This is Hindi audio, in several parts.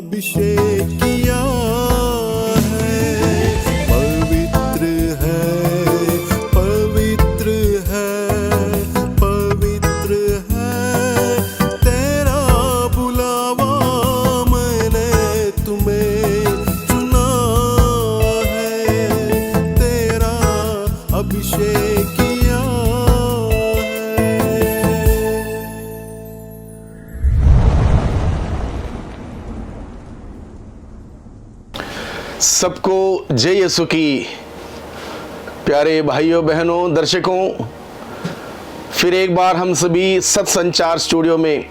अभिषेक किया है, पवित्र है, पवित्र है, पवित्र है तेरा बुलावा, मैंने तुम्हें चुना है, तेरा अभिषेक किया है। सबको जय यीशु की। प्यारे भाइयों बहनों दर्शकों, फिर एक बार हम सभी सत्संचार स्टूडियो में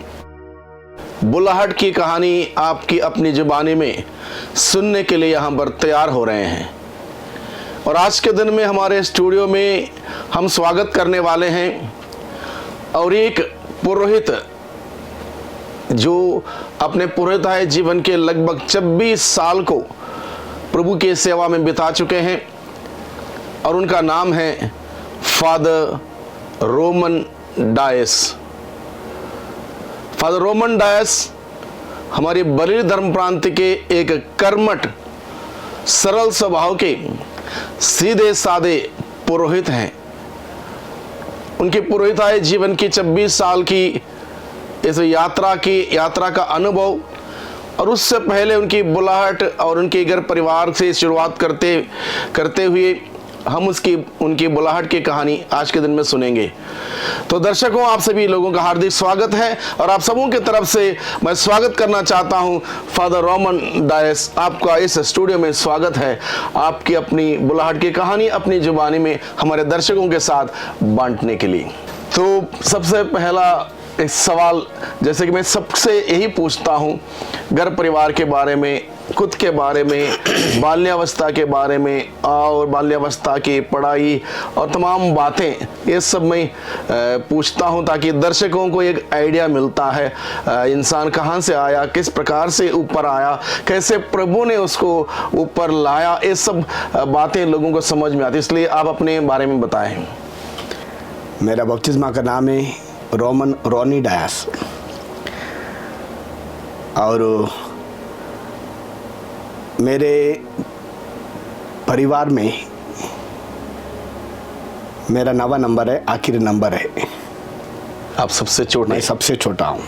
बुलाहट की कहानी आपकी अपनी जुबानी में सुनने के लिए यहाँ पर तैयार हो रहे हैं। और आज के दिन में हमारे स्टूडियो में हम स्वागत करने वाले हैं और एक पुरोहित जो अपने पुरोहिताई जीवन के लगभग 26 साल को प्रभु की सेवा में बिता चुके हैं और उनका नाम है father Roman Dias. Father Roman Dias हमारी बरेली धर्म प्रांत के एक कर्मठ सरल स्वभाव के सीधे साधे पुरोहित हैं। उनकी पुरोहिताई जीवन की 26 साल की इस यात्रा का अनुभव और उससे पहले उनकी बुलाहट और उनके घर परिवार से शुरुआत करते हुए हम उनकी बुलाहट की कहानी आज के दिन में सुनेंगे। तो दर्शकों, आप सभी लोगों का हार्दिक स्वागत है और आप सबों की तरफ से मैं स्वागत करना चाहता हूं फादर रोमन डायस। आपका इस स्टूडियो में स्वागत है, आपकी अपनी बुलाहट की कहानी अपनी जुबानी में हमारे दर्शकों के साथ बांटने के लिए। तो सबसे पहला एक सवाल, जैसे कि मैं सबसे यही पूछता हूँ, घर परिवार के बारे में, खुद के बारे में, बाल्यावस्था के बारे में और बाल्यावस्था की पढ़ाई और तमाम बातें, ये सब मैं पूछता हूँ ताकि दर्शकों को एक आइडिया मिलता है इंसान कहाँ से आया, किस प्रकार से ऊपर आया, कैसे प्रभु ने उसको ऊपर लाया, ये सब बातें लोगों को समझ में आती। इसलिए आप अपने बारे में बताएं। मेरा बपतिस्मा का नाम है रोमन रोनी डायस और मेरे परिवार में मेरा 9वां नंबर है, आखिरी नंबर है। आप सबसे छोटे? मैं सबसे छोटा हूँ,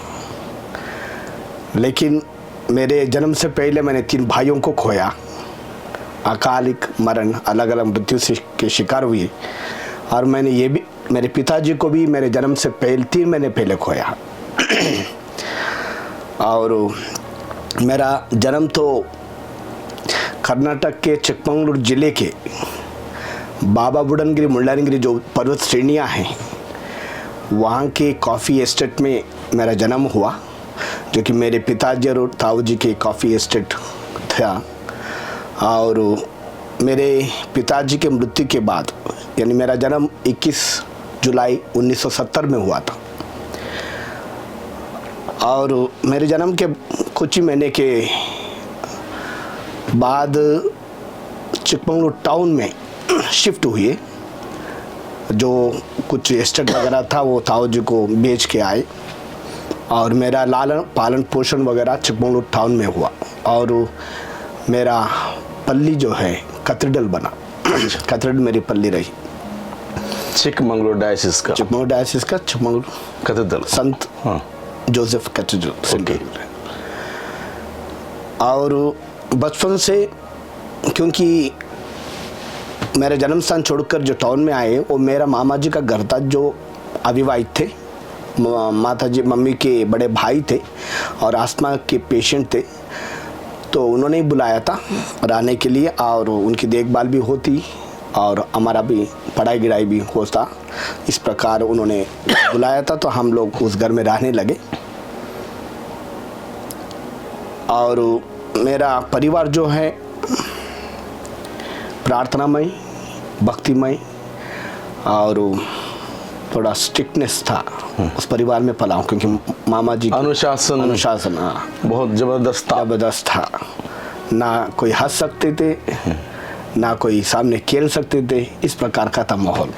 लेकिन मेरे जन्म से पहले मैंने 3 भाइयों को खोया। अकालिक मरण, अलग अलग मृत्यु के शिकार हुए और मैंने ये भी, मेरे पिताजी को भी मेरे जन्म से पहले 3 महीने पहले खोया। और मेरा जन्म तो कर्नाटक के चिकमंगलूर जिले के बाबा बुडनगिरी मुंडानगिरी जो पर्वत श्रेणियाँ हैं, वहाँ के कॉफ़ी एस्टेट में मेरा जन्म हुआ, जो कि मेरे पिताजी और ताऊ जी के कॉफ़ी एस्टेट था। और मेरे पिताजी के मृत्यु के बाद, यानी मेरा जन्म 21 जुलाई 1970 में हुआ था और मेरे जन्म के कुछ ही महीने के बाद चिकमंगलूर टाउन में शिफ्ट हुए। जो कुछ एस्टेट वगैरह था वो ताऊ जी को बेच के आए और मेरा लालन पालन पोषण वगैरह चिकमंगलूर टाउन में हुआ और मेरा पल्ली जो है कैथेड्रल बना। कैथेड्रल मेरी पल्ली रही, चिकमंगलूर डायसिस का चिकमंगलूर कैथेड्रल, संत जोसेफ कैथेड्रल। और बचपन से, क्योंकि मेरे जन्म स्थान छोड़कर जो टाउन में आए वो मेरा मामा जी का घर था, जो अविवाहित थे। माता जी मम्मी के बड़े भाई थे और आस्थमा के पेशेंट थे, तो उन्होंने ही बुलाया था रहने के लिए और उनकी देखभाल भी होती और हमारा भी पढ़ाई गिढ़ाई भी होता। इस प्रकार उन्होंने बुलाया था, तो हम लोग उस घर में रहने लगे। और मेरा परिवार जो है प्रार्थनामय, भक्तिमय और थोड़ा स्ट्रिक्टनेस था, उस परिवार में पला हूँ, क्योंकि मामा जी अनुशासन हाँ बहुत जबरदस्त था। ना कोई हंस सकते थे, ना कोई सामने खेल सकते थे, इस प्रकार का था माहौल।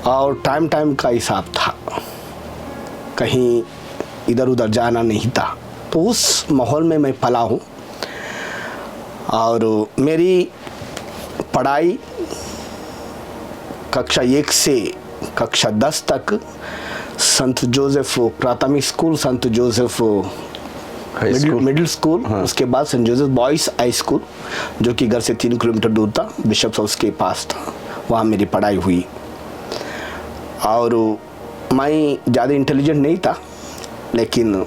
और टाइम का हिसाब था, कहीं इधर उधर जाना नहीं था। तो उस माहौल में मैं पला हूँ। और मेरी पढ़ाई कक्षा 1 से कक्षा 10 तक संत जोसेफ प्राथमिक स्कूल, संत जोसेफ मिडिल स्कूल, उसके बाद Saint Joseph boys high school जो कि घर से 3 किलोमीटर दूर था, बिशप हाउस के पास था, वहाँ मेरी पढ़ाई हुई। और मैं ज़्यादा इंटेलिजेंट नहीं था, लेकिन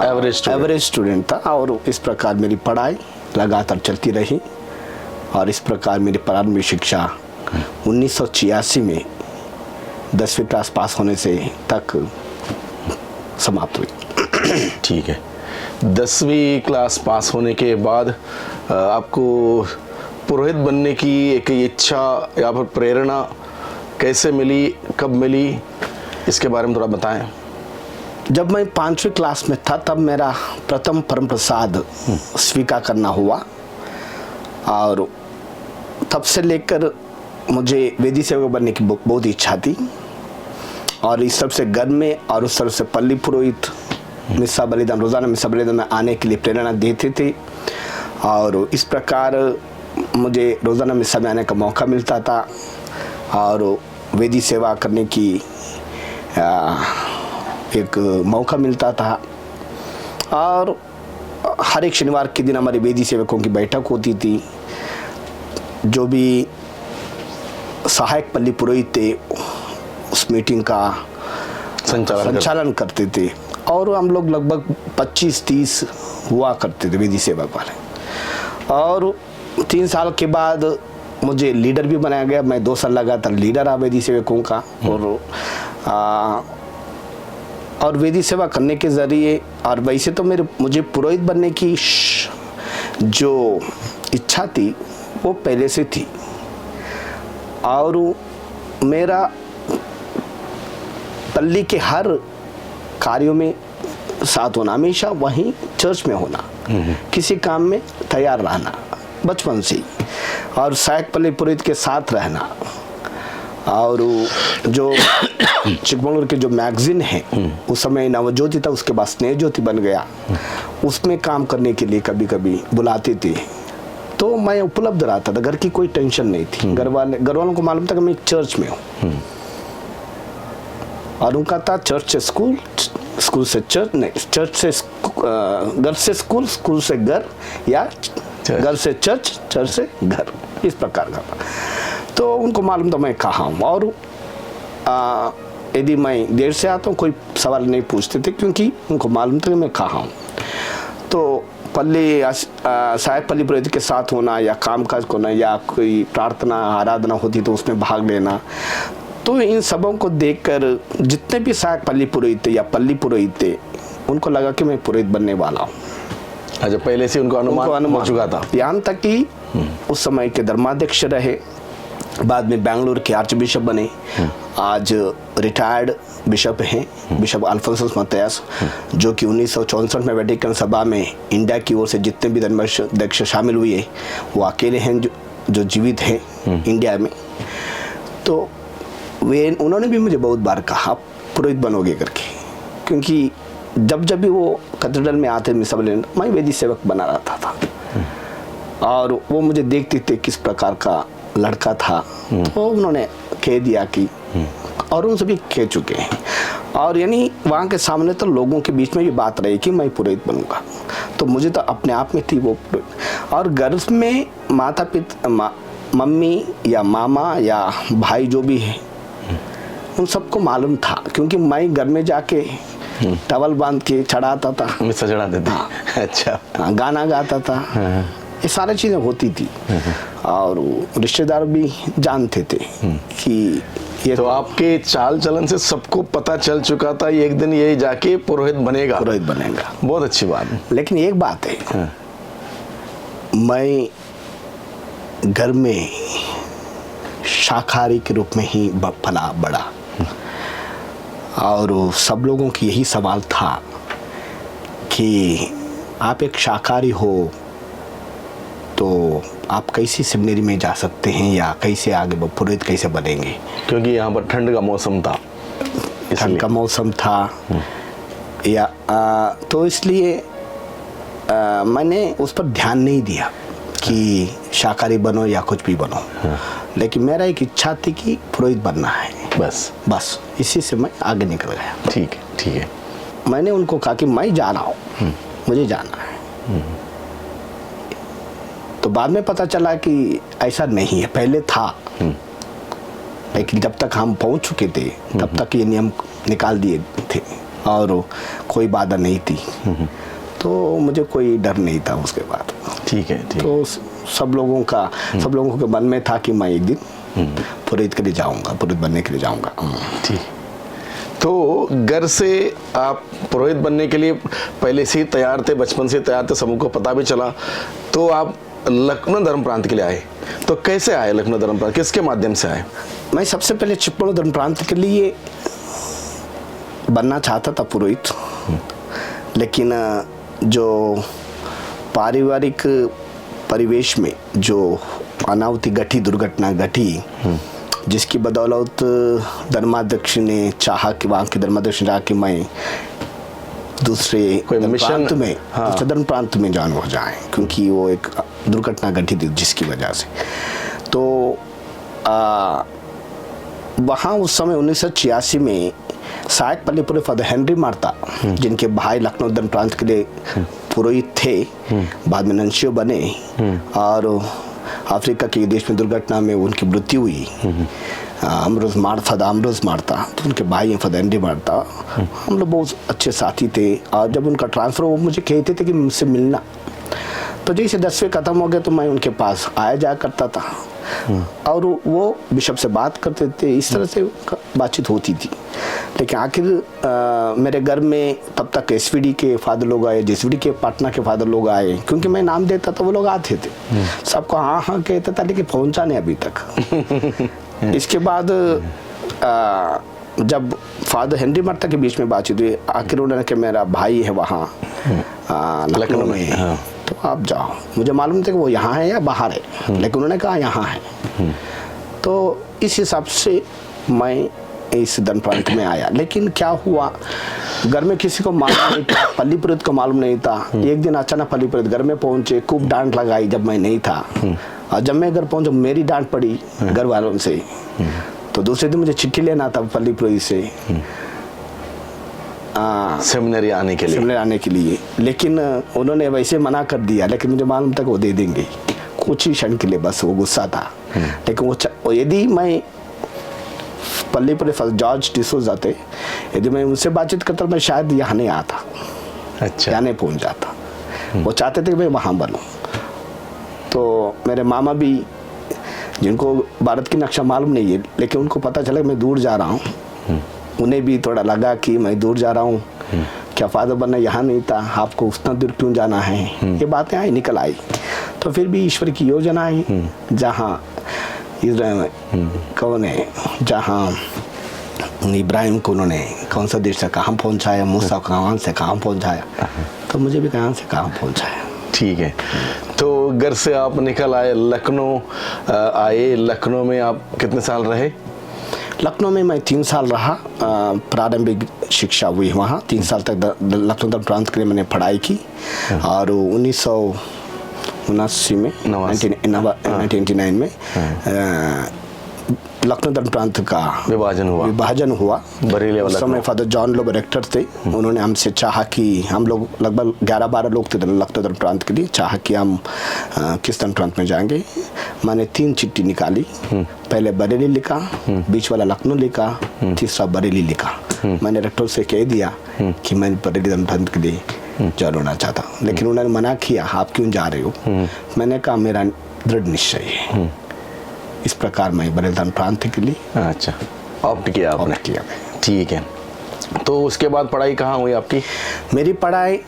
एवरेज स्टूडेंट था। और इस प्रकार मेरी पढ़ाई लगातार चलती रही और इस प्रकार मेरी प्रारंभिक शिक्षा 1986 में 10वीं क्लास पास होने से तक समाप्त हुई। ठीक है, 10वीं क्लास पास होने के बाद आपको पुरोहित बनने की एक इच्छा या फिर प्रेरणा कैसे मिली, कब मिली, इसके बारे में थोड़ा बताएं। जब मैं 5वीं क्लास में था तब मेरा प्रथम परम प्रसाद स्वीकार करना हुआ और तब से लेकर मुझे वेदी सेवक बनने की बहुत इच्छा थी। और इस तरफ से घर में और उस तरफ से पल्ली पुरोहित मिस्सा बलिदान, रोज़ाना मिस्सा बलिदान में आने के लिए प्रेरणा देते थे और इस प्रकार मुझे रोज़ाना मिस्सा में आने का मौका मिलता था और वेदी सेवा करने की एक मौका मिलता था। और हर एक शनिवार के दिन हमारी वेदी सेवकों की बैठक होती थी। जो भी सहायक पल्ली पुरोहित थे उस मीटिंग का संचालन करते थे और हम लोग लगभग 25-30 हुआ करते थे वेदी सेवक वाले। और 3 साल के बाद मुझे लीडर भी बनाया गया। मैं 2 साल लगातार लीडर रहा वेदी सेवकों का। और वेदी सेवा करने के ज़रिए, और वैसे तो मुझे पुरोहित बनने की जो इच्छा थी वो पहले से थी और मेरा पल्ली के हर कार्यों में साथ होना, हमेशा वहीं चर्च में होना, किसी काम में तैयार रहना बचपन से ही, और सहायक पल्ली पुरोहित के साथ रहना। और जो चिकमंगलूर के जो मैगजीन है उस समय नवज्योति था, उसके बाद स्नेह ज्योति बन गया, उसमें काम करने के लिए कभी कभी बुलाते थे तो मैं उपलब्ध रहता था। घर की कोई टेंशन नहीं थी। घर वालों को मालूम था कि मैं एक चर्च में हूँ और उनका था चर्च से स्कूल, स्कूल से चर्च, नहीं चर्च से घर से स्कूल, स्कूल से घर, या घर से चर्च, चर्च से घर, इस प्रकार का। तो उनको मालूम था मैं कहाँ हूँ। और यदि मैं देर से आता हूँ कोई सवाल नहीं पूछते थे क्योंकि उनको मालूम था कि मैं कहाँ हूँ। तो सहायक पल्ली पुरोहित के साथ होना या कामकाज होना या कोई प्रार्थना आराधना होती तो उसमें भाग लेना, तो इन सबों को देखकर जितने भी सहायक पल्ली पुरोहित थे या पल्ली पुरोहित थे उनको लगा कि मैं पुरोहित बनने वाला हूँ। अच्छा, पहले से उनको अनुमान हो चुका था। यहाँ तक कि उस समय के धर्माध्यक्ष रहे, बाद में बेंगलुरु के आर्च बिशप बने, आज रिटायर्ड बिशप हैं, बिशप अल्फोंसस मत्यास, जो कि 1964 में वेटिकन सभा में इंडिया की ओर से जितने भी धर्माध्यक्ष शामिल हुए वो अकेले हैं जो जीवित हैं इंडिया में। तो उन्होंने भी मुझे बहुत बार कहा पुरोहित बनोगे करके, क्योंकि जब भी वो कैथेड्रल में आते मैं वेदी सेवक बना रहता था और वो मुझे देखते थे किस प्रकार का लड़का था, तो उन्होंने कह दिया कि, और उन सभी कह चुके हैं। और यानी वहाँ के सामने तो लोगों के बीच में भी बात रही कि मैं पुरोहित बनूंगा, तो मुझे तो अपने आप में थी वो। और घर में माता पिता, मम्मी या मामा या भाई जो भी है उन सबको मालूम था, क्योंकि मैं घर में जाके टवल बांध के चढ़ाता था, मिस्सा चढ़ाते थे। अच्छा, गाना गाता था, ये सारी चीज़ें होती थी और रिश्तेदार भी जानते थे कि ये तो आपके चाल चलन से सबको पता चल चुका था ये एक दिन ये जाके पुरोहित बनेगा। बहुत अच्छी बात है। लेकिन एक बात है, मैं घर में शाकाहारी के रूप में ही पला बड़ा और सब लोगों की यही सवाल था कि आप एक शाकाहारी हो तो आप कैसे सेमिनरी में जा सकते हैं या कैसे आगे पुरोहित कैसे बनेंगे, क्योंकि यहाँ पर ठंड का मौसम था। ठंड का मौसम था, या तो इसलिए मैंने उस पर ध्यान नहीं दिया कि शाकाहारी बनो या कुछ भी बनो। लेकिन मेरा एक इच्छा थी कि पुरोहित बनना है, बस इसी से मैं आगे निकल गया। ठीक है, ठीक है। मैंने उनको कहा कि मैं जा रहा हूँ, मुझे जाना है। तो बाद में पता चला कि ऐसा नहीं है, पहले था, लेकिन जब तक हम पहुंच चुके थे तब तक ये नियम निकाल दिए थे और कोई बाधा नहीं थी, तो मुझे कोई डर नहीं था उसके बाद। ठीक है, ठीक। तो सब लोगों के मन में था कि मैं एक दिन पुरोहित के लिए जाऊंगा, पुरोहित बनने के लिए जाऊंगा। ठीक। तो घर से आप पुरोहित बनने के लिए पहले से ही तैयार थे, बचपन से तैयार थे, सबको पता भी चला। तो आप लखनऊ धर्म प्रांत के लिए आए, तो कैसे आए लखनऊ धर्म प्रांत, किसके माध्यम से आए? मैं सबसे पहले चिपळूण धर्म प्रांत के लिए बनना चाहता था पुरोहित, लेकिन जो पारिवारिक परिवेश में जो अनाहुति घटी, दुर्घटना घटी, जिसकी बदौलत धर्माध्यक्ष ने चाहा कि वहाँ के धर्माध्यक्ष ने चाहा कि मैं दूसरे प्रांत में, दूसरे धर्म प्रांत में जान हो जाए, क्योंकि वो एक दुर्घटना घटी थी जिसकी वजह से। तो वहाँ उस समय 1986 में शायद पल्लीपुरे फादर हेनरी मार्ता, जिनके भाई लखनऊ धर्म प्रांत के लिए पुरोहित थे, बाद में नंशियो बने और अफ्रीका के देश में दुर्घटना में उनकी मृत्यु हुई। अमरोज मार्ता, तो उनके भाई हैं फादर हेनरी मार्ता। हम लोग बहुत अच्छे साथी थे और जब उनका ट्रांसफ़र वो मुझे कहते थे कि मुझसे मिलना, तो जैसे 10वें ख़त्म हो गए तो मैं उनके पास आया जाया करता था और वो बिशप से बात करते थे, इस तरह से बातचीत होती थी। लेकिन आखिर मेरे घर में तब तक एसवीडी के फादर लोग आए, जेसवीडी के पटना के फादर लोग आए, क्योंकि मैं नाम देता था वो लोग आते थे, सबको हाँ हाँ कहता था, लेकिन पहुंचा नहीं अभी तक। इसके बाद जब फादर हेनरी मार्ता के बीच में बातचीत हुई, आखिर उन्होंने कि मेरा भाई है वहाँ लखनऊ में, तो आप जाओ। मुझे मालूम था कि वो यहाँ है या बाहर है, लेकिन उन्होंने कहा यहाँ है। तो इस हिसाब से मैं इस धर्म प्रांत में आया। लेकिन क्या हुआ, घर में किसी को मालूम नहीं था, पल्ली पुरोहित को मालूम नहीं था। एक दिन अचानक पल्ली पुरोहित घर में पहुंचे, खूब डांट लगाई जब मैं नहीं था, और जब मैं घर पहुंचा मेरी डांट पड़ी घर वालों से। तो दूसरे दिन मुझे चिट्ठी लेना था पल्ली पुरोहित से सेमिनरी आने के लिए, लेकिन उन्होंने वैसे मना कर दिया, लेकिन मुझे मालूम था कि वो दे देंगे, कुछ ही क्षण के लिए बस वो गुस्सा था। लेकिन वो यदि मैं पल्ली पुरोहित फर्स्ट जॉर्ज डिसूजा थे, यदि मैं उनसे बातचीत करता मैं शायद यहाँ नहीं आता, अच्छा, यहाँ नहीं पहुँच जाता। वो चाहते थे कि मैं वहाँ बनूँ। तो मेरे मामा भी, जिनको भारत की नक्शा मालूम नहीं है, लेकिन उनको पता चला कि मैं दूर जा रहा हूँ, उन्हें भी थोड़ा लगा कि मैं दूर जा रहा हूँ, क्या फादर बनना यहाँ नहीं था, आपको उतना दूर क्यों जाना है, ये बातें आई निकल आई। तो फिर भी ईश्वर की योजना आई, जहाँ कौन है, जहाँ इब्राहिम को उन्होंने कौन सा देश से कहाँ पहुँचाया, मूसा को कहाँ से कहाँ पहुँचाया, तो मुझे भी कहाँ से कहाँ पहुँचाया। ठीक है। तो घर से आप निकल आए, लखनऊ आए। लखनऊ में आप कितने साल रहे? लखनऊ में मैं 3 साल रहा। प्रारंभिक शिक्षा हुई वहाँ, 3 साल तक लखनऊ धर्म प्रांत के लिए मैंने पढ़ाई की। और 1979 में 1989 में लखनऊ धर्म प्रांत का विभाजन हुआ। उस समय फादर जॉन लोब डायरेक्टर थे, उन्होंने हमसे चाहा कि हम लोग लगभग 11-12 लोग थे लखनऊ धर्म प्रांत के लिए, चाहा कि हम किस धर्म प्रांत में जाएंगे। मैंने 3 चिट्ठी निकाली, पहले बरेली लिखा, बीच वाला लखनऊ लिखा, तीसरा बरेली लिखा। मैंने डायरेक्टर से कह दिया कि मैं बरेली धर्म प्रांत के लिए ज्वाइन होना चाहता, लेकिन उन्होंने मना किया, आप क्यों जा रहे हो। मैंने कहा मेरा दृढ़ निश्चय है। इस प्रकार मैं बरेली धर्म प्रांत के लिए अच्छा ऑप्ट किया आपने। ठीक है। तो उसके बाद पढ़ाई कहाँ हुई आपकी? मेरी पढ़ाई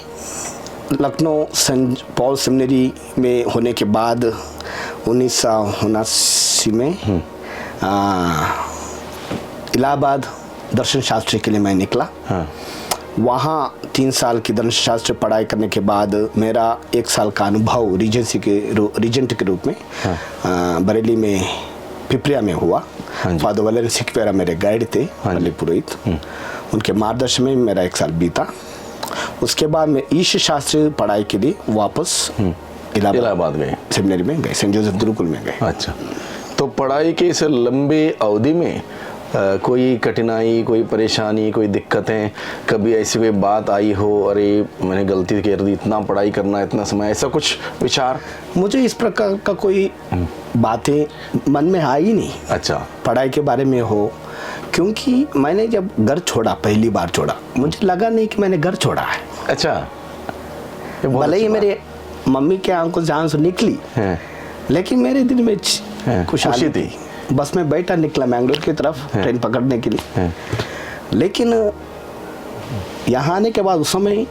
लखनऊ सेंट पॉल सेमिनरी में होने के बाद 1979 में इलाहाबाद दर्शन शास्त्री के लिए मैं निकला। वहाँ 3 साल की दर्शन शास्त्र पढ़ाई करने के बाद मेरा 1 साल का अनुभव रीजेंट के रूप में बरेली में पिपरिया में हुआ। फादर वलेरी सिकवेरा मेरे गाइड थे, पल्ली पुरोहित, उनके मार्गदर्शन में मेरा 1 साल बीता। उसके बाद मैं ईश शास्त्री पढ़ाई के लिए वापस इलाहाबाद गए, सेमिनरी में गए, सेंट जोसेफ गुरुकुल में गए। अच्छा, तो पढ़ाई के इस लंबे अवधि में कोई कठिनाई, कोई परेशानी, कोई दिक्कतें, कभी ऐसी कोई बात आई हो, अरे मैंने गलती कर दी, इतना पढ़ाई करना, इतना समय, ऐसा कुछ विचार? मुझे इस प्रकार का कोई बातें मन में आई नहीं। अच्छा, पढ़ाई के बारे में हो, क्योंकि मैंने जब घर छोड़ा, पहली बार छोड़ा, मुझे लगा नहीं कि मैंने घर छोड़ा है। अच्छा, भले ही मेरे मम्मी के आंखों से आंसू निकली, लेकिन मेरे दिल में खुशी थी। बस में बैठा, निकला मैंगलोर की तरफ ट्रेन पकड़ने के लिए। लेकिन यहाँ आने के बाद उस समय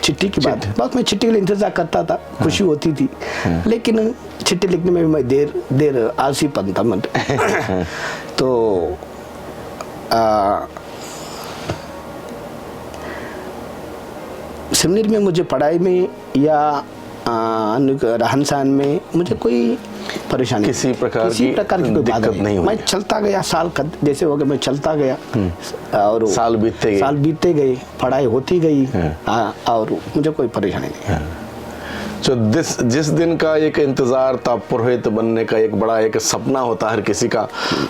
चिट्ठी की बात है, बस मैं चिट्ठी के लिए इंतजार करता था, खुशी होती थी, लेकिन चिट्ठी लिखने में भी मैं देर आलसी पन था मन। तो सेमिनरी में मुझे पढ़ाई में या रहन सहन में मुझे कोई परेशानी, किसी प्रकार की कोई दिक्कत नहीं हुई। मैं चलता गया, साल जैसे हो गया, मैं चलता गया और साल बीतते गए, पढ़ाई होती गई, और मुझे कोई परेशानी नहीं। तो जिस दिन का एक इंतजार था, पुरोहित बनने का एक बड़ा एक सपना होता है हर किसी का,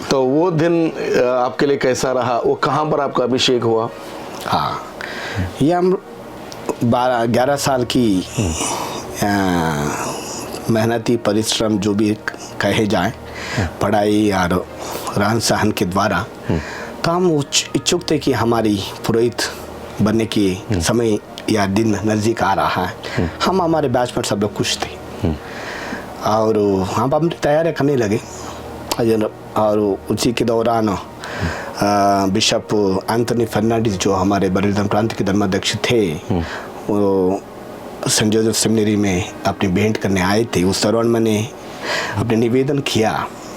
तो वो दिन आपके लिए कैसा रहा? वो कहाँ पर आपका अभिषेक हुआ? हाँ, ये हम 12-11 साल की मेहनती परिश्रम जो भी कहे जाए, पढ़ाई और रहन सहन के द्वारा, तो हम इच्छुक थे कि हमारी पुरोहित बनने के समय या दिन नज़दीक आ रहा है। हम हमारे बैच में सब लोग खुश थे और हम अपनी तैयारी करने लगे। और उसी के दौरान बिशप एंथनी फर्नांडिस, जो हमारे बरेली धर्म प्रांत के धर्माध्यक्ष थे, वो सेंट जोसेफ सेमिनरी में अपनी भेंट करने आए थे। उस दौरान मैंने अपने निवेदन किया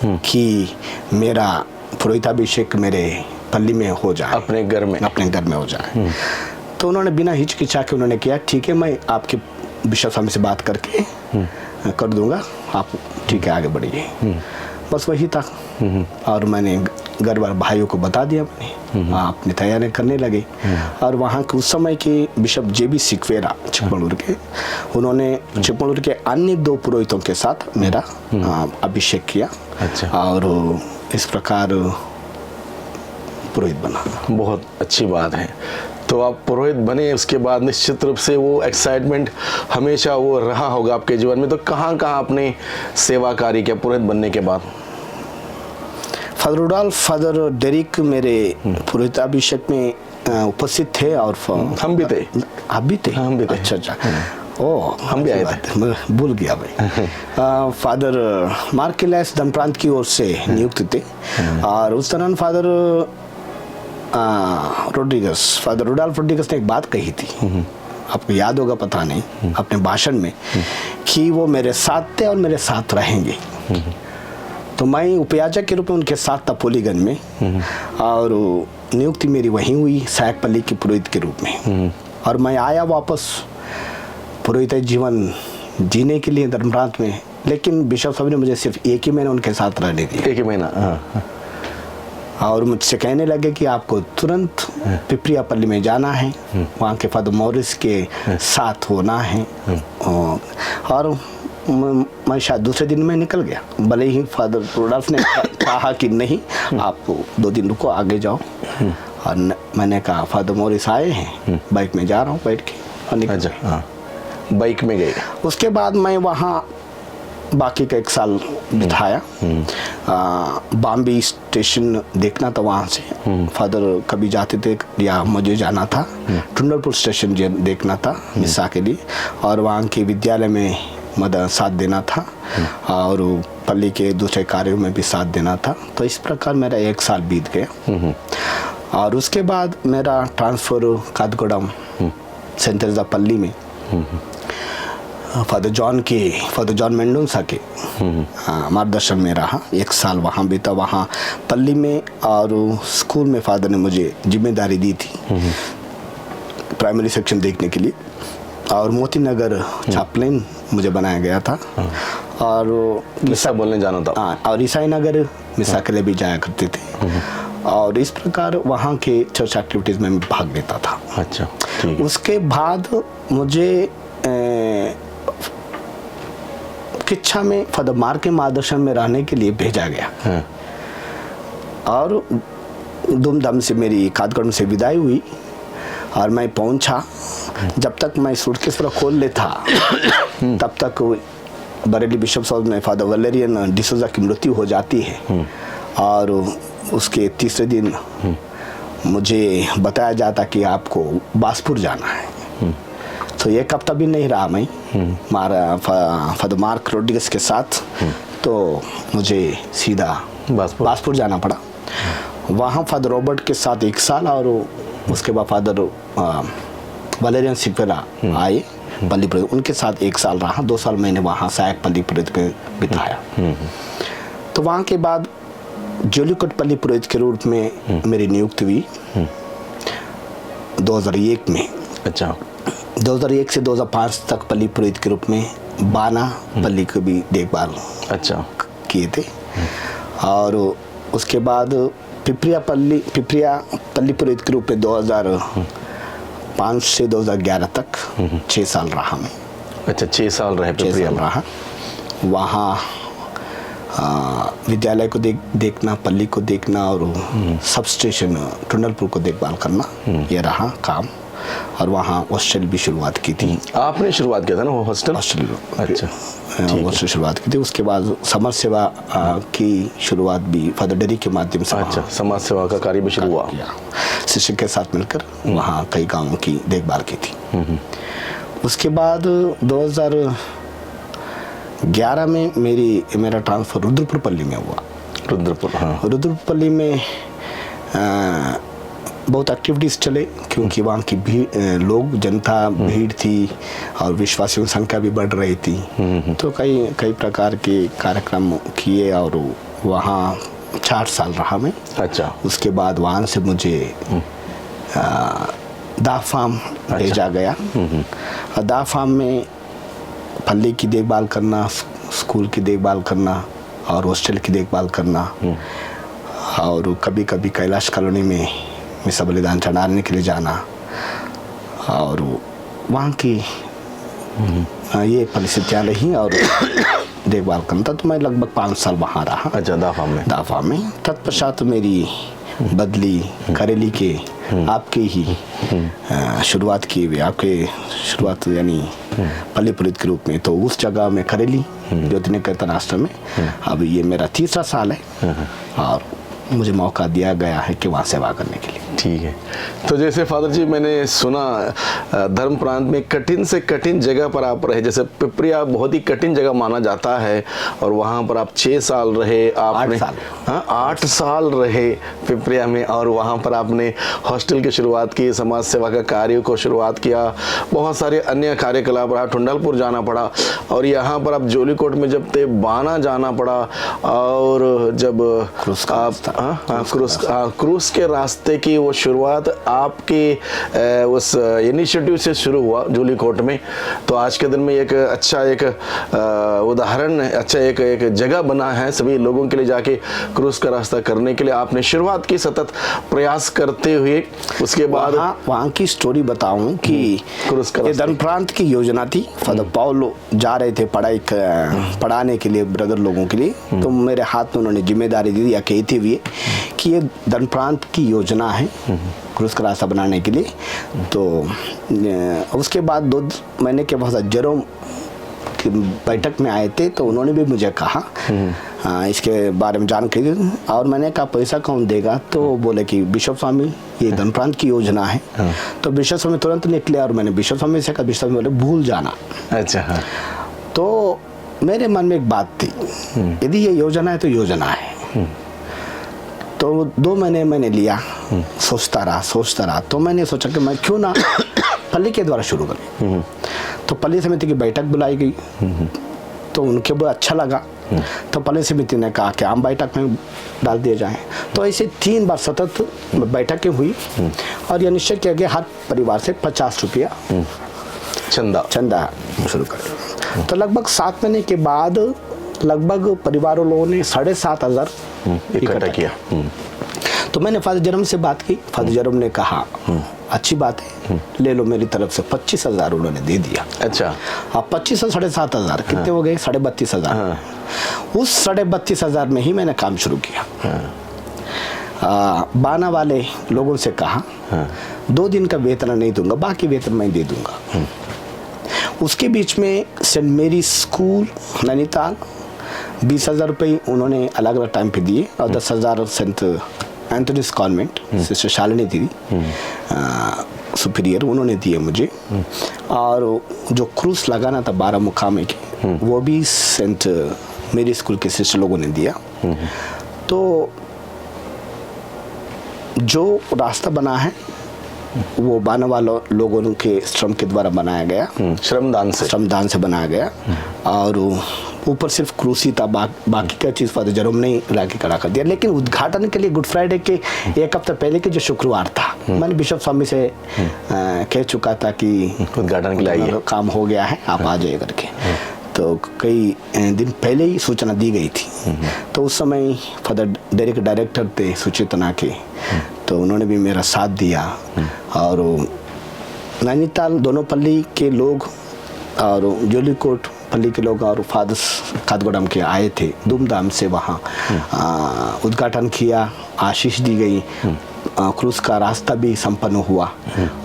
कि मेरा पुरोहिताभिषेक मेरे पल्ली में हो जाए, अपने घर में हो जाए। तो उन्होंने बिना हिचकिचा के उन्होंने किया, ठीक है, मैं आपके बिशप साहब से बात करके कर दूंगा, आप ठीक है आगे बढ़िए। बस वही था। और मैंने घर वाले भाइयों को बता दिया, मैंने अपनी तैयारी करने लगे। और वहाँ के उस समय के बिशप JB सिक्वेरा चिकमगलूर के, उन्होंने चिकमगलूर के अन्य 2 पुरोहितों के साथ मेरा अभिषेक किया। अच्छा। और इस प्रकार पुरोहित बना। बहुत अच्छी बात है। तो आप पुरोहित बने, उसके बाद निश्चित रूप से वो एक्साइटमेंट हमेशा वो रहा होगा आपके जीवन में। तो कहाँ कहाँ आपने सेवा कार्य किया पुरोहित बनने के बाद? फादर रुडॉल्फ, फादर डेरिक मेरे पुरोहिताभिषेक में उपस्थित थे। और हम भी थे। आप भी थे? हम भी थे। अच्छा। ओ, हम भी आए थे, मैं भूल गया भाई। फादर मार्केलेस धर्म प्रांत की ओर से नियुक्त थे। और उस दौरान फादर फादर रुडॉल्फ रोड्रिगस ने एक बात कही थी, आपको याद होगा पता नहीं, अपने भाषण में, कि वो मेरे साथ थे और मेरे साथ रहेंगे। तो मैं उपयाजक के रूप में उनके साथ था पोलीगन में, और नियुक्ति मेरी वहीं हुई सहायकपल्ली के पुरोहित के रूप में। और मैं आया वापस पुरोहित जीवन जीने के लिए धर्मप्रांत में। लेकिन बिशप साहब ने मुझे सिर्फ 1 ही महीना उनके साथ रहने दिया। 1 ही महीना? और मुझसे कहने लगे कि आपको तुरंत पिपरियापल्ली में जाना है, वहाँ के फादर मॉरिस के साथ होना है। और मैं शायद दूसरे दिन में निकल गया, भले ही फादर रुडॉल्फ ने कहा कि नहीं, आप 2 दिन रुको, आगे जाओ। और मैंने कहा फादर मॉरिस आए हैं, बाइक में जा रहा हूँ, बैठ के, और निकल गए। बाइक में गए। उसके बाद मैं वहाँ बाकी का 1 साल बिताया। बॉम्बे स्टेशन देखना था, वहाँ से फादर कभी जाते थे या मुझे जाना था। टुंडरपुर स्टेशन देखना था मिसा के लिए, और वहाँ के विद्यालय में मदद साथ देना था, और पल्ली के दूसरे कार्यों में भी साथ देना था। तो इस प्रकार मेरा 1 साल बीत गया। और उसके बाद मेरा ट्रांसफ़र कादगोडम सेंट तेरेसा पल्ली में फादर जॉन मेंडोंसा के मार्गदर्शन में रहा। 1 साल वहाँ बीता, वहाँ पल्ली में। और स्कूल में फादर ने मुझे जिम्मेदारी दी थी प्राइमरी सेक्शन देखने के लिए, और मोती नगर चैपलेन मुझे बनाया गया था। और मिसा बोलने जाना था। और ईसाई नगर मिसा के लिए भी जाया करते थे। और इस प्रकार वहाँ के चर्च एक्टिविटीज़ में मैं भाग लेता था। अच्छा, ठीक है। उसके बाद मुझे किच्छा में फादर मार्क के मार्गदर्शन में रहने के लिए भेजा गया। हाँ। और धूमधाम से मेरी कादगढ़ से विदाई हुई और मैं पहुंचा। जब तक मैं सूटकेस पूरा खोल लेता तब तक बरेली बिशप्स हाउस में फादर वलेरियन डिसोजा की मृत्यु हो जाती है। और उसके तीसरे दिन मुझे बताया जाता कि आपको बासपुर जाना है। तो एक हफ्ता भी नहीं रहा मैं फादर मार्क रोड्रिगस के साथ, तो मुझे सीधा बासपुर जाना पड़ा। वहाँ फादर रॉबर्ट के साथ 1 साल और उसके बाद फादर वलेरियन सिपेरा आए पल्ली पुरोहित, उनके साथ 1 साल रहा। 2 साल मैंने वहाँ सहायक पल्ली पुरोहित में बिताया। तो वहाँ के बाद जोलीकोट पल्ली पुरोहित के रूप में मेरी नियुक्ति हुई 2001 में। अच्छा। 2001 से 2005 तक पल्ली पुरोहित के रूप में बाना पल्ली की भी देखभाल अच्छा किए थे। और उसके बाद पिपरिया पल्ली पुरोहित के रूप में 2005 से 2011 तक 6 साल रहा मैं। अच्छा, 6 साल रहे पिपरिया में। रहा वहाँ विद्यालय को देखना, पल्ली को देखना और सब स्टेशन टुंडलपुर को देखभाल करना, ये रहा काम। और वहाँ हॉस्टल भी शुरुआत की थी। आपने शुरुआत किया था ना वो हॉस्टल? अच्छा, हॉस्टल शुरुआत की थी। उसके बाद समाज सेवा की शुरुआत भी फादर डेरी के माध्यम से। अच्छा, समाज सेवा का कार्य भी शुरू हुआ। शिक्षक के साथ मिलकर वहाँ कई गाँवों की देखभाल की थी। उसके बाद 2011 में मेरा ट्रांसफर रुद्रपुर पल्ली में हुआ। रुद्रपुर, हाँ। रुद्रपुर पल्ली में बहुत एक्टिविटीज़ चले, क्योंकि वहाँ की लोग जनता भीड़ थी और विश्वासियों की संख्या भी बढ़ रही थी। तो कई प्रकार के कार्यक्रम किए और वहाँ 4 साल रहा मैं। अच्छा। उसके बाद वहाँ से मुझे दा फार्म भेजा गया। और दा फार्म में पल्ली की देखभाल करना, स्कूल की देखभाल करना और हॉस्टल की देखभाल करना, और कभी कभी कैलाश कॉलोनी में मिसा बलिदान चढ़ाने के लिए जाना और वहाँ की ये परिस्थितियाँ रही और देखभाल करना। तो मैं लगभग 5 साल वहाँ रहा। अच्छा, दाफा में। तत्पश्चात मेरी बदली करेली के आपके ही शुरुआत की हुई, आपके शुरुआत यानी पल्ली पुरोहित के रूप में। तो उस जगह में करेली ज्योतिर्नय कीर्तन आश्रम में अब ये मेरा 3रा साल है और मुझे मौका दिया गया है कि वहाँ सेवा करने के लिए। ठीक है। तो जैसे फादर जी मैंने सुना धर्म प्रांत में कठिन से कठिन जगह पर आप रहे, जैसे पिपरिया बहुत ही कठिन जगह माना जाता है और वहाँ पर आप 6 साल रहे। आपने 8 साल रहे पिपरिया में और वहाँ पर आपने हॉस्टल की शुरुआत की, समाज सेवा का कार्य को शुरुआत किया, बहुत सारे अन्य कार्यकलाप रहा, टुंडलपुर जाना पड़ा और यहाँ पर आप जोलीकोट में जब थे बाना जाना पड़ा और जब आप क्रूस के रास्ते की वो शुरुआत आपके उस इनिशिएटिव से शुरू हुआ जोलीकोट में। तो आज के दिन में एक अच्छा एक उदाहरण, अच्छा एक जगह बना है सभी लोगों के लिए जाके क्रूस का रास्ता करने के लिए आपने शुरुआत की, सतत प्रयास करते हुए। उसके बाद वहाँ की स्टोरी बताऊं कि क्रूस का धर्म प्रांत की योजना थी। फादर पाउलो जा रहे थे पढ़ाने के लिए ब्रदर लोगों के लिए। तो मेरे हाथ में उन्होंने जिम्मेदारी दी या कहते हुए कि ये धर्म प्रांत की योजना है क्रूस का रास्ता बनाने के लिए। तो उसके बाद 2 महीने के बाद जेरोम की बैठक में आए थे, तो उन्होंने भी मुझे कहा इसके बारे में जानकारी, और मैंने कहा पैसा कौन देगा? तो बोले कि बिशप स्वामी ये धर्म प्रांत की योजना है। तो बिशप स्वामी तुरंत निकले और मैंने बिशप स्वामी से कहा, बिशप स्वामी बोले भूल जाना। अच्छा। तो मेरे मन में एक बात थी, यदि ये योजना है तो योजना है। तो 2 महीने मैंने लिया, सोचता रहा। तो मैंने सोचा कि मैं क्यों ना पल्ली के द्वारा शुरू करूं। तो पल्ली समिति की बैठक बुलाई गई, तो उनके बहुत अच्छा लगा। तो पल्ली समिति ने कहा कि आम बैठक में डाल दिया जाए। तो ऐसे 3 बार सतत बैठकें हुई और यह निश्चय किया गया हर परिवार से 50 रुपया चंदा शुरू कर। तो लगभग 7 महीने के बाद लगभग परिवारों लोगों ने 7,500 इकट्ठा किया। तो मैंने फादर जरम से बात की। फादर जरम ने कहा अच्छी बात है, ले लो मेरी तरफ से 25,000 उन्होंने दे दिया। अच्छा, आप 25 7,500 कितने हो गए? 32,500। उस 32,500 में ही मैंने काम शुरू किया। बाना वाले लोगों से कहा 2 दिन का वेतन नहीं दूंगा, बाकी वेतन मैं दे दूंगा। उसके बीच में सेंट मेरी स्कूल नैनीताल 20,000 रुपये उन्होंने अलग अलग टाइम पे दिए और 10,000 सेंट एंथोनीस कॉन्वेंट सिस्टर शालिनी दीदी सुपीरियर उन्होंने दिए मुझे। और जो क्रूज लगाना था 12 मुकामे के, वो भी सेंट मेरी स्कूल के सिस्टर लोगों ने दिया। तो जो रास्ता बना है वो बाना वालों लोगों के श्रम के द्वारा बनाया गया, श्रमदान से बनाया गया। और ऊपर सिर्फ क्रूसी था, बाकी का चीज़ फादर जरोम ने लाके खड़ा कर दिया। लेकिन उद्घाटन के लिए गुड फ्राइडे के 1 हफ्ता पहले के जो शुक्रवार था, मैंने बिशप स्वामी से कह चुका था कि उद्घाटन के लिए काम हो गया है, आप आ जाइए करके। तो कई दिन पहले ही सूचना दी गई थी। तो उस समय फादर डेरिक डायरेक्टर थे सुचेतना के, तो उन्होंने भी मेरा साथ दिया। और नैनीताल दोनों पल्ली के लोग और जोलीकोट पल्ली के लोग और फादर्स कादगोडम के आए थे, धूमधाम से वहाँ उद्घाटन किया, आशीष दी गई, क्रूज का रास्ता भी संपन्न हुआ।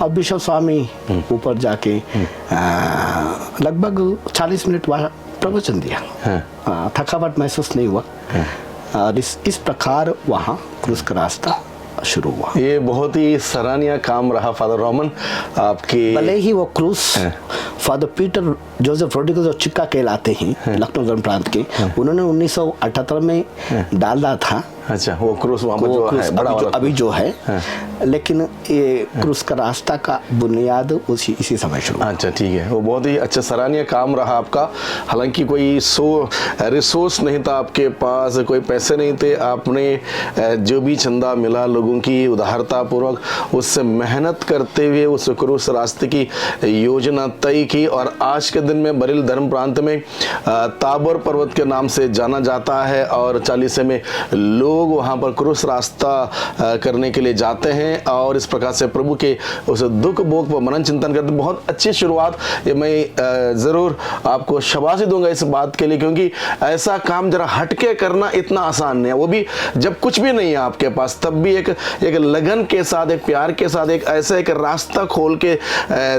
और बिशप स्वामी ऊपर जाके लगभग 40 मिनट प्रवचन दिया। थकावट महसूस नहीं हुआ। और इस प्रकार वहाँ क्रूज का रास्ता शुरू हुआ। ये बहुत ही सराहनीय काम रहा फादर रोमन आपके। भले ही वो cruise father Peter Joseph Rodriguez और चिक्का कहलाते हैं, लखनऊ धर्म प्रांत के, उन्होंने 1978 में डाला था। अच्छा, वो क्रूज वहाँ पर जो है बड़ा वाला अभी जो है, लेकिन ये क्रूज का रास्ता का बुनियाद इसी समय शुरू। अच्छा, ठीक है। वो बहुत ही अच्छा सराहनीय काम रहा आपका। हालांकि कोई रिसोर्स नहीं था आपके पास, कोई पैसे नहीं थे, आपने जो भी चंदा मिला लोगों की उदारता पूर्वक उससे मेहनत करते हुए उस क्रूज रास्ते की योजना तय की। और आज के दिन में बरेली धर्म प्रांत में ताबर पर्वत के नाम से जाना जाता है और चालीसे में लोग वहाँ पर क्रूस रास्ता करने के लिए जाते हैं और इस प्रकार से प्रभु के उस दुख भोग पर मनन चिंतन करते हैं। बहुत अच्छी शुरुआत। ये मैं ज़रूर आपको शाबाशी दूंगा इस बात के लिए, क्योंकि ऐसा काम जरा हटके करना इतना आसान नहीं है, वो भी जब कुछ भी नहीं है आपके पास, तब भी एक लगन के साथ, एक प्यार के साथ, एक ऐसा एक रास्ता खोल के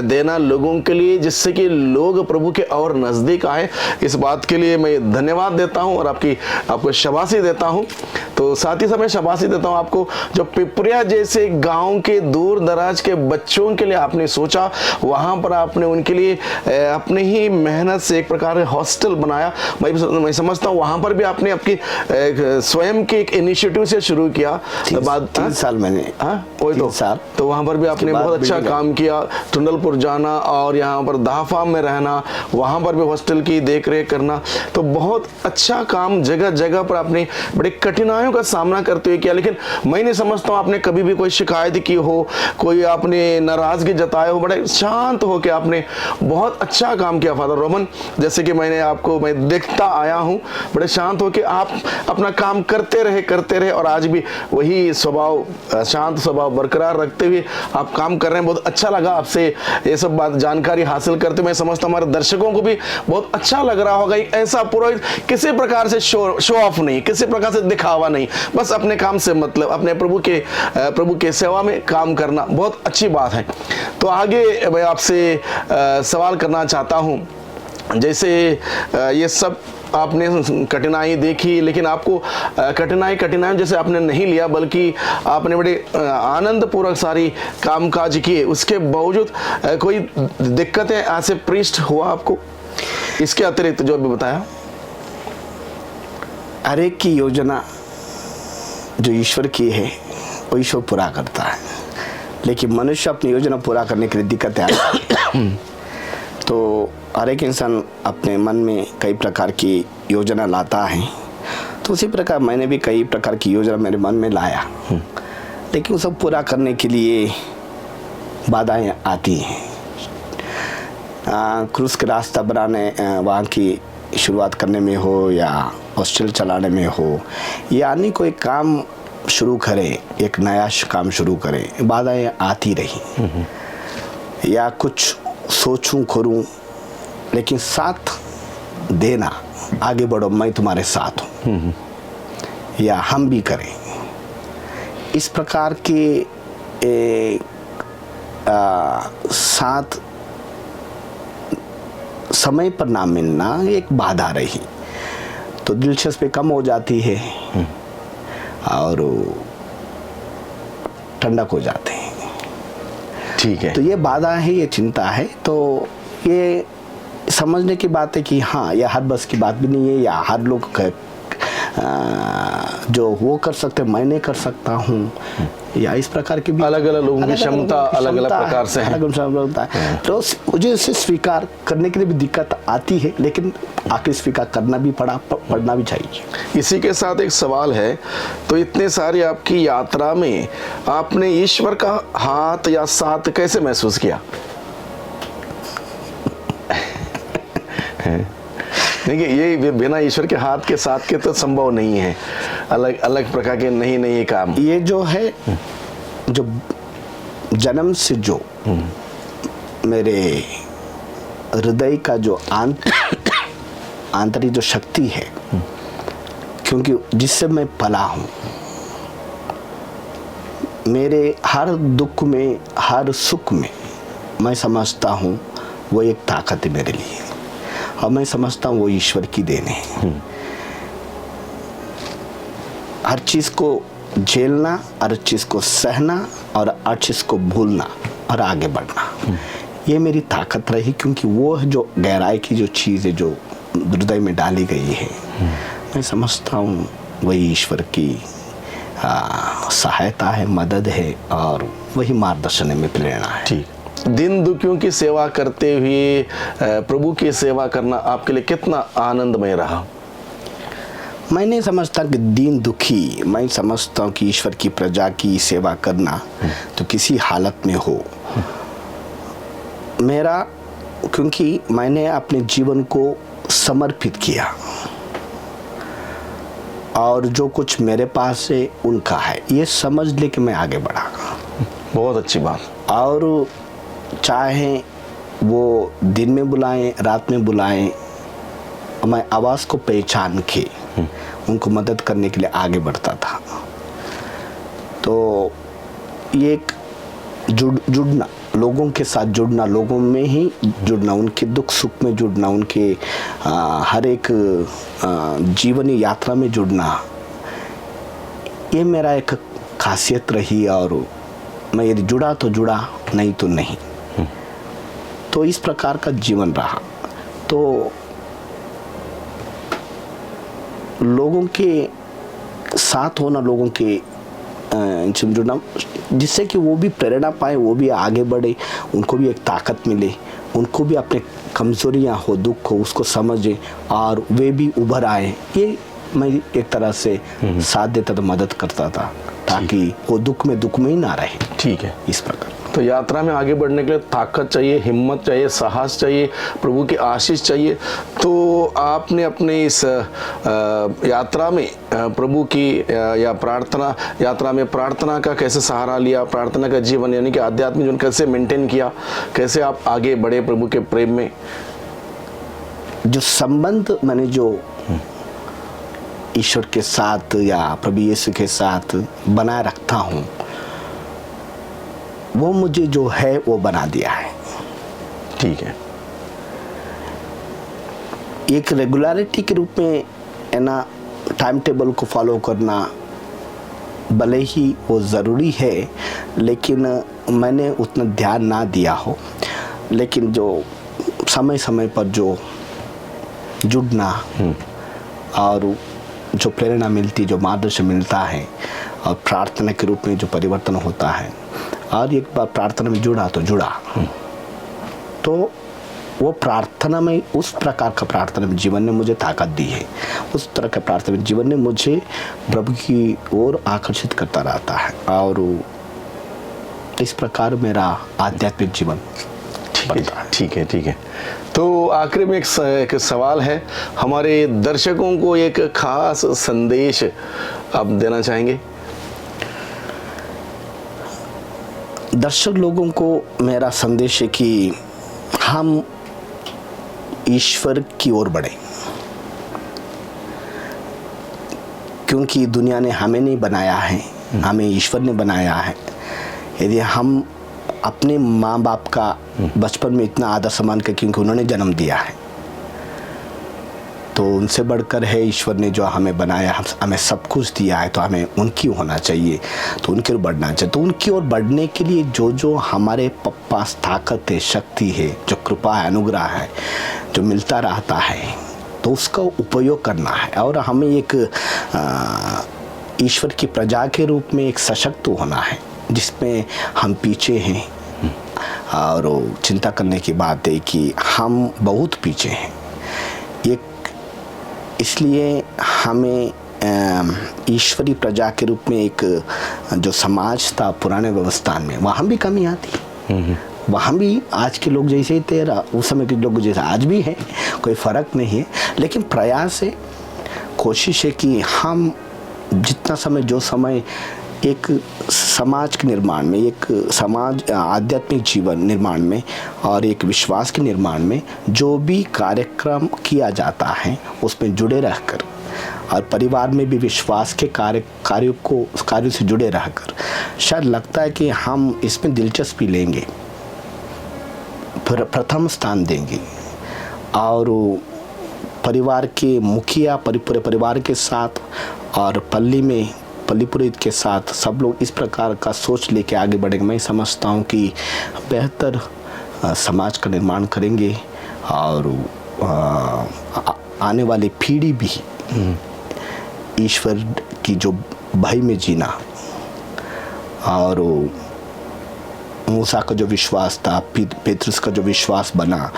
देना लोगों के लिए, जिससे कि लोग प्रभु के और नज़दीक आए। इस बात के लिए मैं धन्यवाद देता हूँ और आपको शाबाशी देता हूँ। तो साथ ही समय शाबाशी देता हूँ आपको, जो पिपरिया जैसे गांव के दूर दराज के बच्चों के लिए आपने सोचा, वहाँ पर आपने उनके लिए अपनी ही मेहनत से एक प्रकार हॉस्टल बनाया। मैं समझता हूँ वहाँ पर भी आपने आपकी स्वयं के एक इनिशिएटिव से शुरू किया। बाद 3 साल मैंने, वही 3 साल, तो वहाँ पर भी आपने बहुत अच्छा काम किया। टुंडलपुर जाना और यहाँ पर दाफाम में रहना, वहाँ पर भी हॉस्टल की देख रेख करना, तो बहुत अच्छा काम जगह जगह पर आपने बड़ी कठिनाइयों का सामना करते हुए किया। लेकिन मैं नहीं समझता हूँ आपने कभी भी कोई शिकायत की हो, कोई आपने नाराजगी जताए हो, बड़े शांत हो के आपने बहुत अच्छा काम किया फादर रोमन। जैसे कि मैं देखता आया हूँ, बड़े शांत हो के आप अपना काम करते रहे और आज भी वही स्वभाव, शांत स्वभाव बरकरार रखते हुए आप काम कर रहे हैं। बहुत अच्छा लगा आपसे ये सब बात जानकारी हासिल करते। मैं समझता हूँ हमारे दर्शकों को भी बहुत अच्छा लग रहा होगा। ऐसा पुरोहित किसी प्रकार से शो ऑफ नहीं, किसी प्रकार से दिखावा नहीं, बस अपने काम से मतलब अपने प्रभु के सेवा में काम करना बहुत अच्छी बात है। तो आगे मैं आपसे सवाल करना चाहता हूँ, जैसे ये सब आपने कठिनाई देखी, लेकिन आपको कठिनाई जैसे आपने नहीं लिया, बल्कि आपने बड़े आनंद पूर्वक सारी कामकाज किए। उसके बावजूद कोई दिक्कतें ऐसे पृष्ठ हुआ आपको इसके अतिरिक्त जो अभी बताया? हर एक की योजना जो ईश्वर की है वो ईश्वर पूरा करता है, लेकिन मनुष्य अपनी योजना पूरा करने के लिए दिक्कतें आती हैं। तो हर एक इंसान अपने मन में कई प्रकार की योजना लाता है, तो उसी प्रकार मैंने भी कई प्रकार की योजना मेरे मन में लाया, लेकिन सब पूरा करने के लिए बाधाएं आती हैं। क्रूज का रास्ता बनाने, वहाँ की शुरुआत करने में हो या हॉस्टल चलाने में हो, यानी कोई काम शुरू करें, एक नया काम शुरू करें, बाधाएं आती रही या कुछ सोचूं करूं, लेकिन साथ देना, आगे बढ़ो मैं तुम्हारे साथ हूं, या हम भी करें, इस प्रकार के साथ समय पर ना मिलना एक बाधा रही, तो दिलचस्पी कम हो जाती है और ठंडक हो जाते हैं। ठीक है। तो ये बाधा है, ये चिंता है, तो ये समझने की बात है कि हाँ, यह हर बस की बात भी नहीं है, या हर लोग जो वो कर सकते मैं नहीं कर सकता हूँ, या इस प्रकार की भी अलग अलग लोगों की क्षमता अलग अलग प्रकार से है। तो मुझे इसे स्वीकार करने के लिए भी दिक्कत आती है, लेकिन आखिर स्वीकार करना भी पड़ना भी चाहिए। इसी के साथ एक सवाल है, तो इतने सारी आपकी यात्रा में आपने ईश्वर का हाथ या साथ कैसे महसूस किया? देखिए, ये बिना ईश्वर के हाथ के साथ के तो संभव नहीं है, अलग अलग प्रकार के नहीं काम। ये जो है, जो जन्म से जो मेरे हृदय का जो आंतरिक जो शक्ति है, क्योंकि जिससे मैं पला हूँ, मेरे हर दुख में हर सुख में मैं समझता हूँ वो एक ताकत है मेरे लिए, और मैं समझता हूँ वो ईश्वर की देन है। हर चीज को झेलना, हर चीज को सहना और हर चीज को भूलना और आगे बढ़ना, ये मेरी ताकत रही, क्योंकि वो जो गहराई की जो चीज़ है जो हृदय में डाली गई है, मैं समझता हूँ वही ईश्वर की सहायता है, मदद है, और वही मार्गदर्शन में प्रेरणा है। ठीक। दिन दुखियों की सेवा करते हुए प्रभु की सेवा करना आपके लिए कितना आनंदमय रहा? मैं नहीं समझता कि दीन दुखी, मैं समझता हूँ कि ईश्वर की प्रजा की सेवा करना तो किसी हालत में हो मेरा, क्योंकि मैंने अपने जीवन को समर्पित किया और जो कुछ मेरे पास है उनका है, ये समझ ले कि मैं आगे बढ़ा। बहुत अच्छी बात। और चाहे वो दिन में बुलाएं, रात में बुलाएं, मैं आवाज़ को पहचान के उनको मदद करने के लिए आगे बढ़ता था। तो ये एक जुड़ना, लोगों के साथ जुड़ना, लोगों में ही जुड़ना, उनके दुख सुख में जुड़ना, उनके हर एक जीवनी यात्रा में जुड़ना, ये मेरा एक खासियत रही। और मैं यदि जुड़ा तो जुड़ा, नहीं तो नहीं। तो इस प्रकार का जीवन रहा। तो लोगों के साथ होना, लोगों के जुड़ना, जिससे कि वो भी प्रेरणा पाए, वो भी आगे बढ़े, उनको भी एक ताकत मिले, उनको भी अपने कमजोरियां हो, दुख हो, उसको समझे और वे भी उभर आए। ये मैं एक तरह से साथ देता था, मदद करता था, ताकि वो दुख में ही ना रहे। ठीक है, इस प्रकार। तो यात्रा में आगे बढ़ने के लिए ताकत चाहिए, हिम्मत चाहिए, साहस चाहिए, प्रभु की आशीष चाहिए। तो आपने अपने इस यात्रा में प्रभु की या प्रार्थना यात्रा में प्रार्थना का कैसे सहारा लिया, प्रार्थना का जीवन यानी कि आध्यात्मिक जीवन कैसे मेंटेन किया, कैसे आप आगे बढ़े प्रभु के प्रेम में? जो संबंध मैंने जो ईश्वर के साथ या प्रभु यीशु के साथ बनाए रखता हूँ, वो मुझे जो है वो बना दिया है। ठीक है। एक रेगुलरिटी के रूप में है ना, टाइम टेबल को फॉलो करना भले ही वो ज़रूरी है, लेकिन मैंने उतना ध्यान ना दिया हो। लेकिन जो समय समय पर जो जुड़ना और जो प्रेरणा मिलती, जो मार्गदर्शन मिलता है, और प्रार्थना के रूप में जो परिवर्तन होता है, और एक बार प्रार्थना में जुड़ा तो जुड़ा, तो वो प्रार्थना में उस प्रकार का प्रार्थना में जीवन ने मुझे ताकत दी है, उस तरह का प्रार्थना में जीवन ने मुझे प्रभु की ओर आकर्षित करता रहता है। और इस प्रकार मेरा आध्यात्मिक जीवन बनता है। ठीक है, ठीक है। तो आखिर में एक सवाल है, हमारे दर्शकों को एक खास संदेश आप देना चाहेंगे? दर्शक लोगों को मेरा संदेश है कि हम ईश्वर की ओर बढ़े, क्योंकि दुनिया ने हमें नहीं बनाया है, हमें ईश्वर ने बनाया है। यदि हम अपने माँ बाप का बचपन में इतना आदर सम्मान कर, क्योंकि उन्होंने जन्म दिया है, तो उनसे बढ़कर है ईश्वर ने जो हमें बनाया, हमें सब कुछ दिया है, तो हमें उनकी होना चाहिए, तो उनकी ओर बढ़ना चाहिए। तो उनकी ओर बढ़ने के लिए जो जो हमारे पास ताकत है, शक्ति है, जो कृपा है, अनुग्रह है, जो मिलता रहता है, तो उसका उपयोग करना है। और हमें एक ईश्वर की प्रजा के रूप में एक सशक्त होना है, जिसमें हम पीछे हैं। और चिंता करने की बात है कि हम बहुत पीछे हैं। इसलिए हमें ईश्वरी प्रजा के रूप में एक जो समाज था पुराने व्यवस्थान में, वहाँ भी कमी आती, वहाँ भी आज के लोग जैसे ही थे, उस समय के लोग जैसे आज भी हैं, कोई फ़र्क नहीं है। लेकिन प्रयास है, कोशिश है कि हम जितना समय, जो समय एक समाज के निर्माण में, एक समाज आध्यात्मिक जीवन निर्माण में और एक विश्वास के निर्माण में जो भी कार्यक्रम किया जाता है उसमें जुड़े रहकर, और परिवार में भी विश्वास के कार्यों से जुड़े रहकर, शायद लगता है कि हम इसमें दिलचस्पी लेंगे, प्रथम स्थान देंगे। और परिवार के मुखिया पूरे परिवार के साथ और पल्ली पुरोहित के साथ सब लोग इस प्रकार का सोच लेके आगे बढ़ेंगे। मैं समझता हूँ कि बेहतर समाज का निर्माण करेंगे, और आने वाली पीढ़ी भी ईश्वर की जो भय में जीना, और मूसा का जो विश्वास था, पेतरुस का जो विश्वास बना,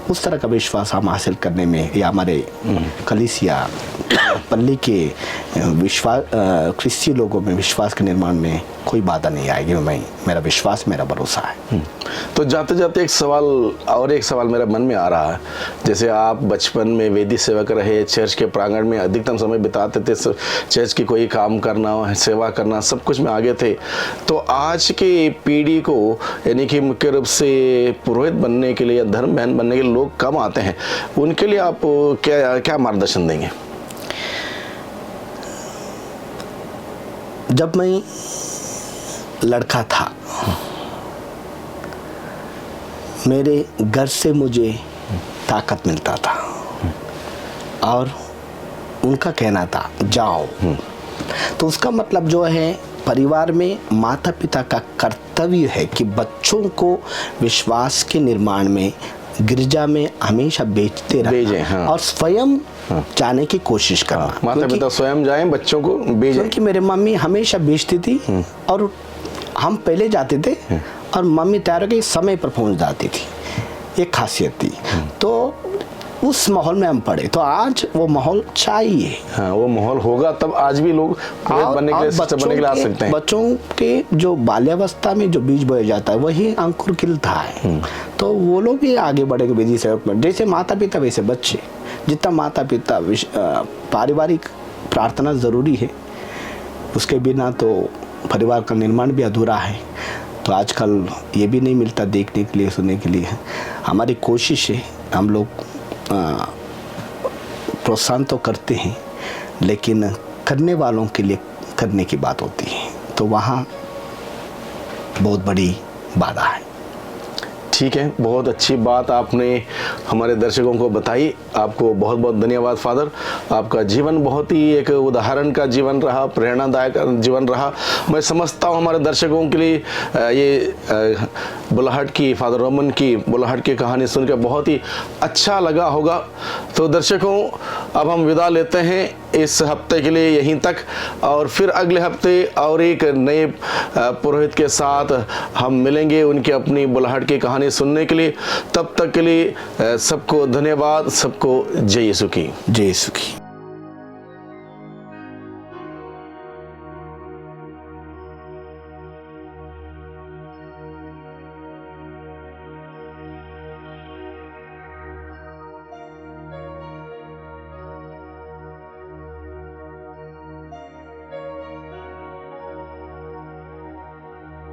उस तरह का विश्वास हम हासिल करने में, या हमारे कलीसिया पल्ली के क्रिस्ती लोगों में विश्वास के निर्माण में कोई बाधा नहीं आएगी। मेरा विश्वास, मेरा भरोसा है। तो जाते जाते एक सवाल मेरा मन में आ रहा है। जैसे आप बचपन में वेदी सेवक रहे, चर्च के प्रांगण में अधिकतम समय बिताते थे, चर्च की कोई काम करना, सेवा करना, सब कुछ में आगे थे। तो आज की पीढ़ी को, यानी कि मुख्य रूप से पुरोहित बनने के लिए या धर्म बहन बनने के लिए लोग कम आते हैं, उनके लिए आप क्या मार्गदर्शन देंगे? जब मैं लड़का था, मेरे घर से मुझे ताकत मिलता था, और उनका कहना था जाओ। तो उसका मतलब जो है, परिवार में माता पिता का कर्तव्य है कि बच्चों को विश्वास के निर्माण में गिरजा में हमेशा भेजते रहना, हाँ। और स्वयं जाने की कोशिश करना। माता पिता स्वयं जाएं, बच्चों को भेजें। क्योंकि मेरे मम्मी हमेशा भेजती थी, और हम पहले जाते थे, और मम्मी तैयार होकर समय पर पहुंच जाती थी, एक खासियत थी। तो उस माहौल में हम पढ़े, तो आज वो माहौल चाहिए। हाँ, वो माहौल होगा तब आज भी लोग बनने के लिए आ सकते हैं। बच्चों के जो बाल्यावस्था में जो बीज बोया जाता है, वही अंकुर खिलता है, तो वो लोग भी आगे बढ़ेंगे विधि सेवक में। जैसे माता पिता वैसे बच्चे, जितना माता पिता, पारिवारिक प्रार्थना ज़रूरी है, उसके बिना तो परिवार का निर्माण भी अधूरा है। तो आजकल ये भी नहीं मिलता देखने के लिए, सुनने के लिए। हमारी कोशिश है, हम लोग प्रोत्साहन तो करते हैं, लेकिन करने वालों के लिए करने की बात होती है, तो वहाँ बहुत बड़ी बाधा है। ठीक है, बहुत अच्छी बात आपने हमारे दर्शकों को बताई। आपको बहुत बहुत धन्यवाद फादर। आपका जीवन बहुत ही एक उदाहरण का जीवन रहा, प्रेरणादायक जीवन रहा। मैं समझता हूँ हमारे दर्शकों के लिए ये बुलाहट की, फादर रोमन की बुलाहट की कहानी सुनकर बहुत ही अच्छा लगा होगा। तो दर्शकों, अब हम विदा लेते हैं इस हफ्ते के लिए यहीं तक, और फिर अगले हफ्ते और एक नए पुरोहित के साथ हम मिलेंगे उनकी अपनी बुलाहट की कहानी सुनने के लिए। तब तक के लिए सबको धन्यवाद, सबको जय यीशु की। जय यीशु की।